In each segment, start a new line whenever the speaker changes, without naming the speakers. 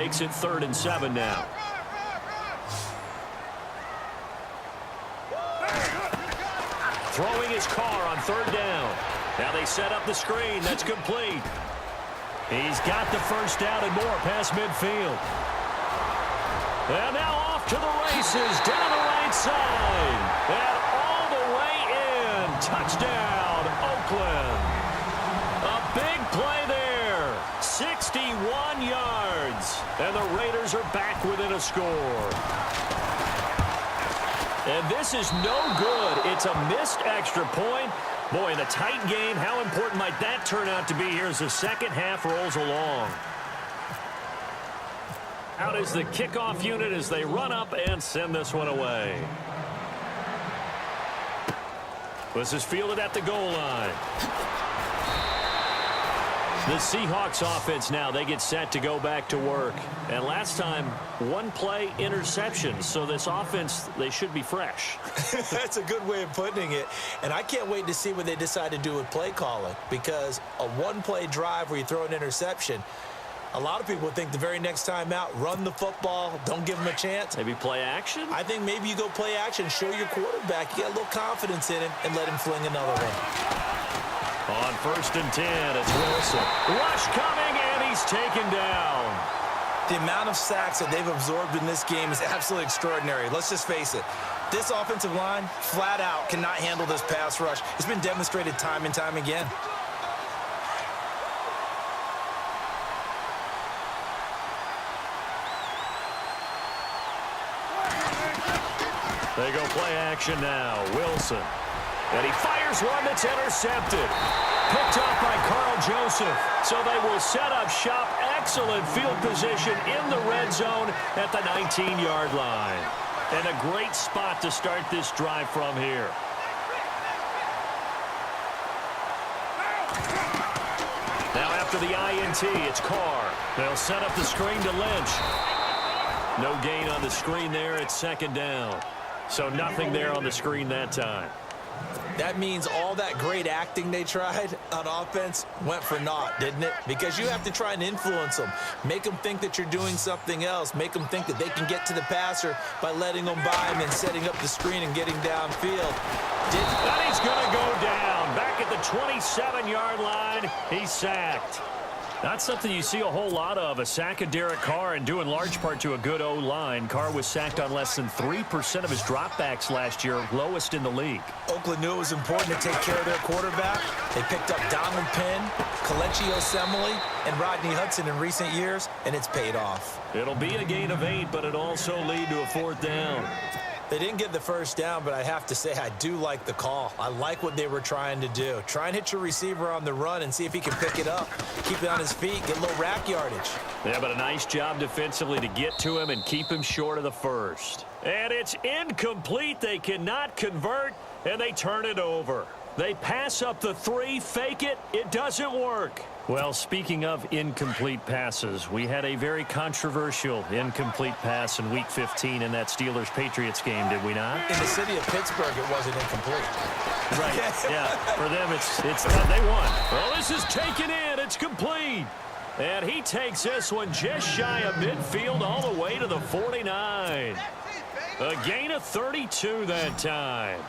makes it 3rd and 7 now. Throwing his car on 3rd down. Now they set up the screen. That's complete. He's got the first down and more past midfield. And now off to the races down the right side. And all the way in. Touchdown, Oakland. A big play there. 61 yards. And the Raiders are back within a score. And this is no good. It's a missed extra point. Boy, in a tight game, how important might that turn out to be here as the second half rolls along? Out is the kickoff unit as they run up and send this one away. This is fielded at the goal line. The Seahawks offense now, they get set to go back to work. And last time, one play interception. So this offense, they should be fresh.
That's a good way of putting it. And I can't wait to see what they decide to do with play calling. Because a one-play drive where you throw an interception, a lot of people think the very next time out, run the football, don't give them a chance.
Maybe play action?
I think maybe you go play action, show your quarterback, you get a little confidence in him, and let him fling another one.
On 1st and 10, it's Wilson. Rush coming, and he's taken down.
The amount of sacks that they've absorbed in this game is absolutely extraordinary. Let's just face it. This offensive line, flat out, cannot handle this pass rush. It's been demonstrated time and time again.
They go play action now. Wilson. And he fires one that's intercepted. Picked up by Carl Joseph. So they will set up shop. Excellent field position in the red zone at the 19-yard line. And a great spot to start this drive from here. Now after the INT, it's Carr. They'll set up the screen to Lynch. No gain on the screen there. It's 2nd down. So nothing there on the screen that time.
That means all that great acting they tried on offense went for naught, didn't it? Because you have to try and influence them. Make them think that you're doing something else. Make them think that they can get to the passer by letting them by him and setting up the screen and getting downfield.
And he's going to go down. Back at the 27-yard line, he's sacked. Not something you see a whole lot of, a sack of Derek Carr, and due in large part to a good O-line. Carr was sacked on less than 3% of his dropbacks last year, lowest in the league.
Oakland knew it was important to take care of their quarterback. They picked up Donald Penn, Kelechi Osemele, and Rodney Hudson in recent years, and it's paid off.
It'll be a gain of 8, but it'll also lead to a 4th down.
They didn't get the first down, but I have to say I do like the call. I like what they were trying to do. Try and hit your receiver on the run and see if he can pick it up. Keep it on his feet, get a little rack yardage.
Yeah, but a nice job defensively to get to him and keep him short of the first. And it's incomplete. They cannot convert, and they turn it over. They pass up the 3, fake it. It doesn't work. Well, speaking of incomplete passes, we had a very controversial incomplete pass in Week 15 in that Steelers-Patriots game, did we not?
In the city of Pittsburgh, it wasn't incomplete.
Right, yeah. For them, it's they won. Well, this is taken in. It's complete. And he takes this one just shy of midfield all the way to the 49. A gain of 32 that time.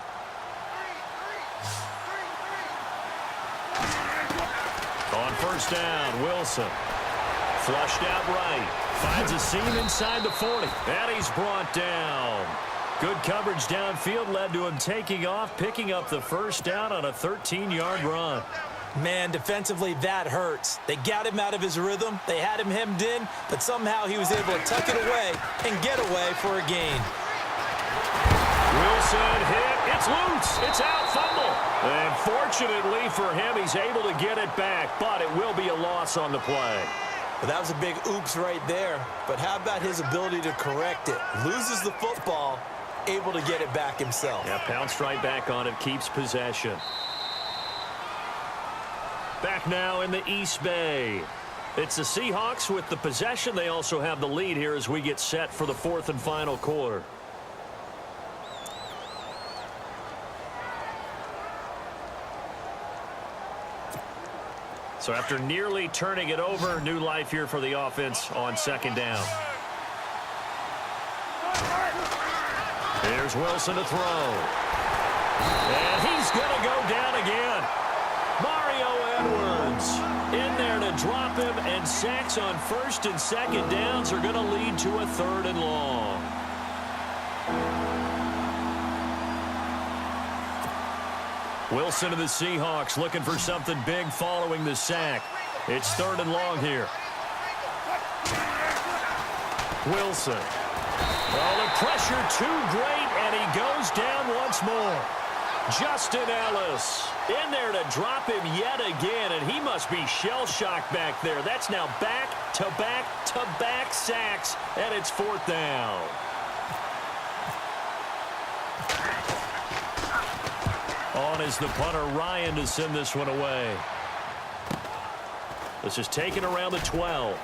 On 1st down, Wilson. Flushed out right. Finds a seam inside the 40. And he's brought down. Good coverage downfield led to him taking off, picking up the 1st down on a 13-yard run.
Man, defensively, that hurts. They got him out of his rhythm. They had him hemmed in, but somehow he was able to tuck it away and get away for a gain.
Wilson hit. It's loose. It's out. Fumble. And fortunately for him, he's able to get it back, but it will be a loss on the play.
Well, that was a big oops right there. But how about his ability to correct it? Loses the football, able to get it back himself.
Yeah, pounced right back on it, keeps possession. Back now in the East Bay. It's the Seahawks with the possession. They also have the lead here as we get set for the 4th and final quarter. So after nearly turning it over, new life here for the offense on second down. Here's Wilson to throw. And he's going to go down again. Mario Edwards in there to drop him, and sacks on first and second downs are going to lead to a 3rd and long. Wilson of the Seahawks looking for something big following the sack. It's 3rd and long here. Wilson. Oh, the pressure too great, and he goes down once more. Justin Ellis in there to drop him yet again, and he must be shell-shocked back there. That's now back-to-back-to-back sacks, and it's 4th down. On is the punter, Ryan, to send this one away. This is taken around the 12.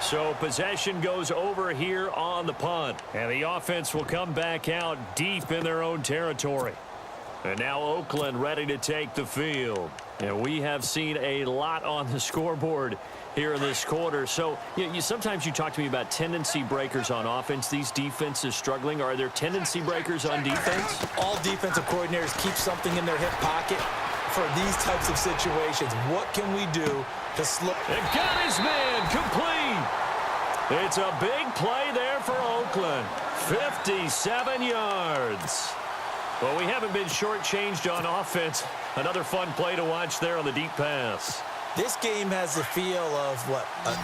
So possession goes over here on the punt. And the offense will come back out deep in their own territory. And now Oakland ready to take the field. And we have seen a lot on the scoreboard here in this quarter. So sometimes you talk to me about tendency breakers on offense. These defenses struggling. Are there tendency breakers on defense?
All defensive coordinators keep something in their hip pocket for these types of situations. What can we do to slow?
It got his man complete. It's a big play there for Oakland. 57 yards. Well, we haven't been shortchanged on offense. Another fun play to watch there on the deep pass.
This game has the feel of,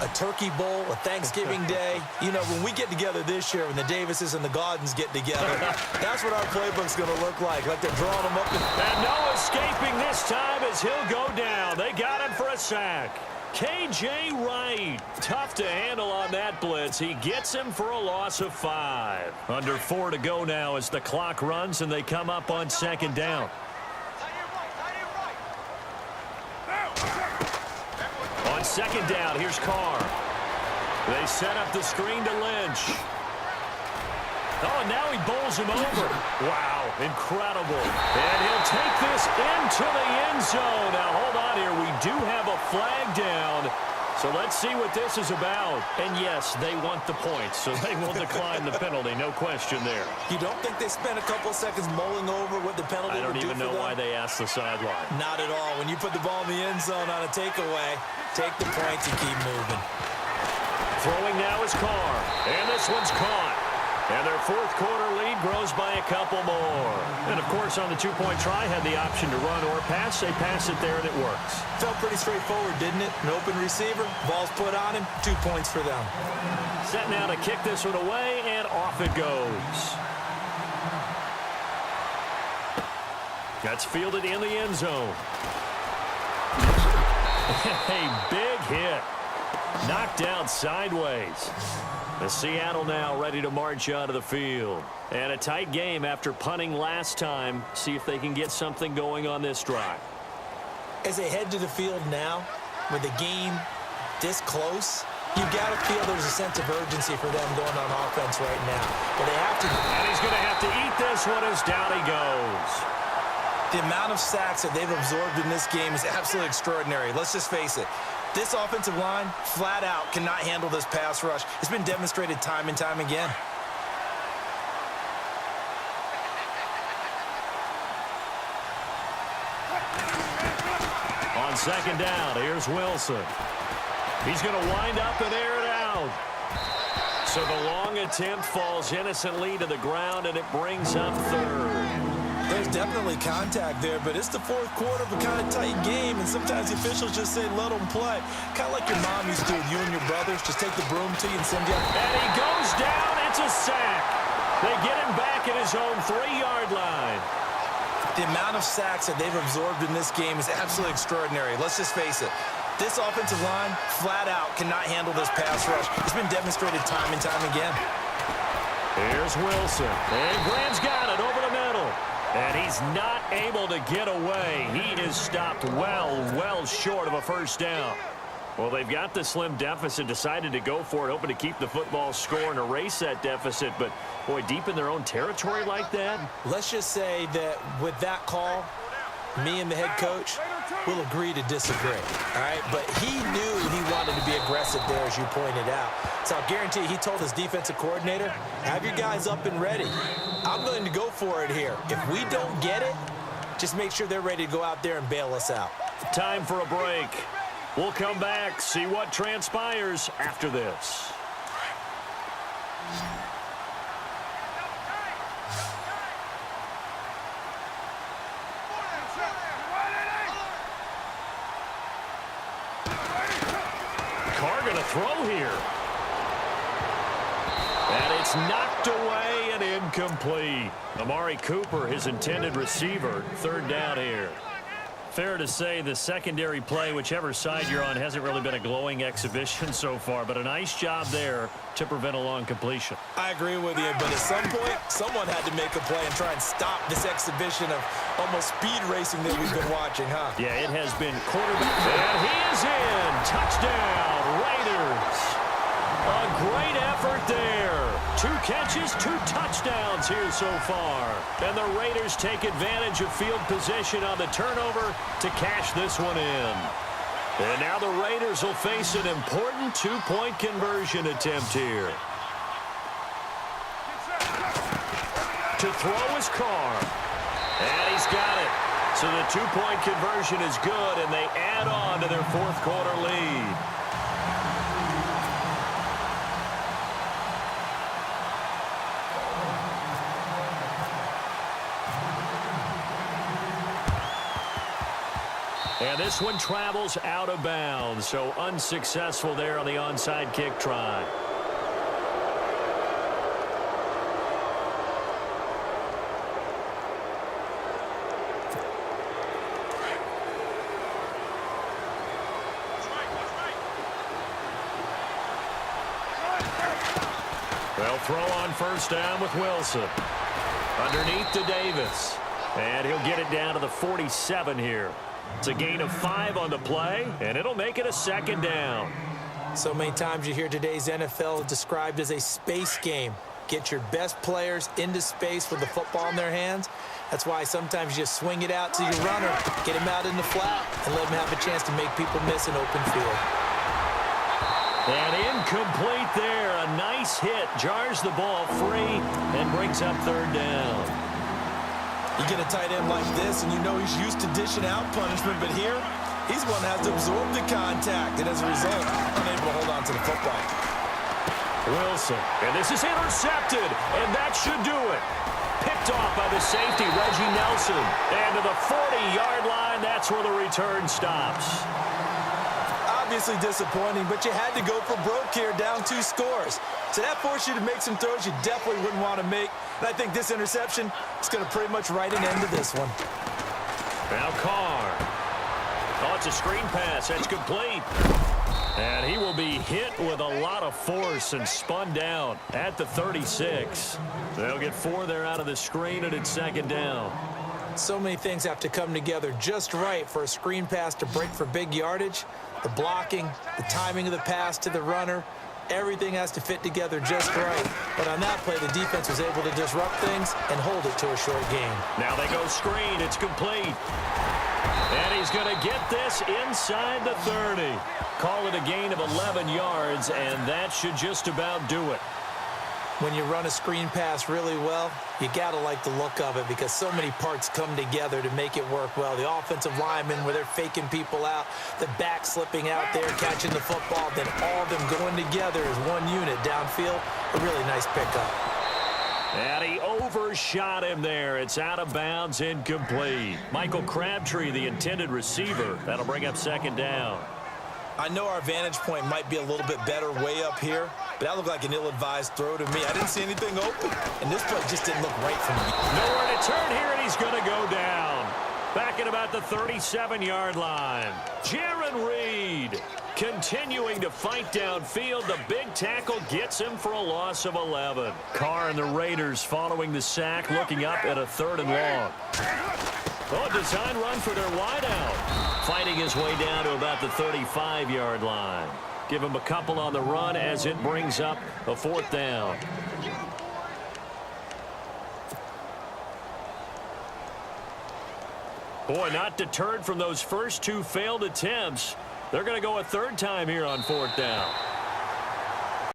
a turkey bowl, a Thanksgiving day. You know, when we get together this year, when the Davises and the Gaudens get together, that's what our playbook's going to look like they're drawing them up.
And no escaping this time as he'll go down. They got him for a sack. K.J. Wright, tough to handle on that blitz. He gets him for a loss of 5. Under 4 to go now as the clock runs and they come up on second down. On second down, here's Carr. They set up the screen to Lynch. Oh, and now he bowls him over. Wow, incredible. And he'll take this into the end zone. Now, hold on here. We do have a flag down. So let's see what this is about. And, yes, they want the points, so they will decline the penalty. No question there.
You don't think they spent a couple of seconds mulling over what the penalty would do for them?
I don't even know why they asked the sideline.
Not at all. When you put the ball in the end zone on a takeaway, take the points and keep moving.
Throwing now is Carr. And this one's caught. And their 4th quarter lead grows by a couple more. And, of course, on the 2-point try, had the option to run or pass. They pass it there, and it works.
Felt pretty straightforward, didn't it? An open receiver, ball's put on him, 2 points for them.
Set now to kick this one away, and off it goes. That's fielded in the end zone. A big hit. Knocked down sideways. The Seattle now ready to march out of the field. And a tight game after punting last time. See if they can get something going on this drive.
As they head to the field now, with the game this close, you've got to feel there's a sense of urgency for them going on offense right now. But they have to.
And he's going to have to eat this one as down he goes.
The amount of sacks that they've absorbed in this game is absolutely extraordinary. Let's just face it. This offensive line, flat out, cannot handle this pass rush. It's been demonstrated time and time again.
On second down, here's Wilson. He's going to wind up and air it out. So the long attempt falls innocently to the ground, and it brings up 3rd.
There's definitely contact there, but it's the 4th quarter of a kind of tight game, and sometimes the officials just say, let them play. Kind of like your mom used to with you and your brothers. Just take the broom to you and send you up.
And he goes down. It's a sack. They get him back at his own 3-yard line.
The amount of sacks that they've absorbed in this game is absolutely extraordinary. Let's just face it. This offensive line, flat out, cannot handle this pass rush. It's been demonstrated time and time again.
Here's Wilson. And Graham's got it over the middle. And he's not able to get away. He is stopped well short of a first down. Well, they've got the slim deficit, decided to go for it, hoping to keep the football score and erase that deficit. But, boy, deep in their own territory like that.
Let's just say that with that call, me and the head coach, will agree to disagree, all right? But he knew he wanted to be aggressive there, as you pointed out. So I'll guarantee he told his defensive coordinator, have your guys up and ready. I'm going to go for it here. If we don't get it, just make sure they're ready to go out there and bail us out.
Time for a break. We'll come back, see what transpires after this. Carr going to throw here. And it's knocked away and incomplete. Amari Cooper, his intended receiver, third down here. Fair to say the secondary play, whichever side you're on, hasn't really been a glowing exhibition so far, but a nice job there to prevent a long completion.
I agree with you, but at some point, someone had to make a play and try and stop this exhibition of almost speed racing that we've been watching, huh?
Yeah, it has been quarterback. And he is in. Touchdown, Raiders. A great effort there. 2 catches, 2 touchdowns here so far. And the Raiders take advantage of field position on the turnover to cash this one in. And now the Raiders will face an important 2-point conversion attempt here. To throw is Carr. And he's got it. So the 2-point conversion is good, and they add on to their fourth quarter lead. And this one travels out of bounds, so unsuccessful there on the onside kick try. They'll throw on first down with Wilson. Underneath to Davis. And he'll get it down to the 47 here. It's a gain of 5 on the play, and it'll make it a second down.
So many times you hear today's NFL described as a space game. Get your best players into space with the football in their hands. That's why sometimes you swing it out to your runner, get him out in the flat, and let him have a chance to make people miss an open field.
And incomplete there. A nice hit. Jars the ball free and brings up third down.
You get a tight end like this, and you know he's used to dishing out punishment, but here, he's one that has to absorb the contact, and as a result, unable to hold on to the football.
Wilson, and this is intercepted, and that should do it. Picked off by the safety, Reggie Nelson. And to the 40-yard line, that's where the return stops.
Obviously disappointing, but you had to go for broke here, down 2 scores. So that forced you to make some throws you definitely wouldn't want to make. And I think this interception is going to pretty much write an end to this one.
Now Carr. Oh, it's a screen pass. That's complete. And he will be hit with a lot of force and spun down at the 36. They'll get 4 there out of the screen, and it's second down.
So many things have to come together just right for a screen pass to break for big yardage. The blocking, the timing of the pass to the runner, everything has to fit together just right. But on that play, the defense was able to disrupt things and hold it to a short gain.
Now they go screen. It's complete. And he's going to get this inside the 30. Call it a gain of 11 yards, and that should just about do it.
When you run a screen pass really well, you got to like the look of it because so many parts come together to make it work well. The offensive linemen, where they're faking people out, the back slipping out there, catching the football, then all of them going together as one unit downfield. A really nice pickup.
And he overshot him there. It's out of bounds, incomplete. Michael Crabtree, the intended receiver. That'll bring up second down.
I know our vantage point might be a little bit better way up here, but that looked like an ill-advised throw to me. I didn't see anything open, and this play just didn't look right for me.
Nowhere to turn here, and he's going to go down. Back at about the 37-yard line. Jaron Reed continuing to fight downfield. The big tackle gets him for a loss of 11. Carr and the Raiders following the sack, looking up at a 3rd and long. Oh, design run for their wideout. Fighting his way down to about the 35-yard line. Give him a couple on the run as it brings up a 4th down. Boy, not deterred from those first two failed attempts. They're going to go a third time here on 4th down.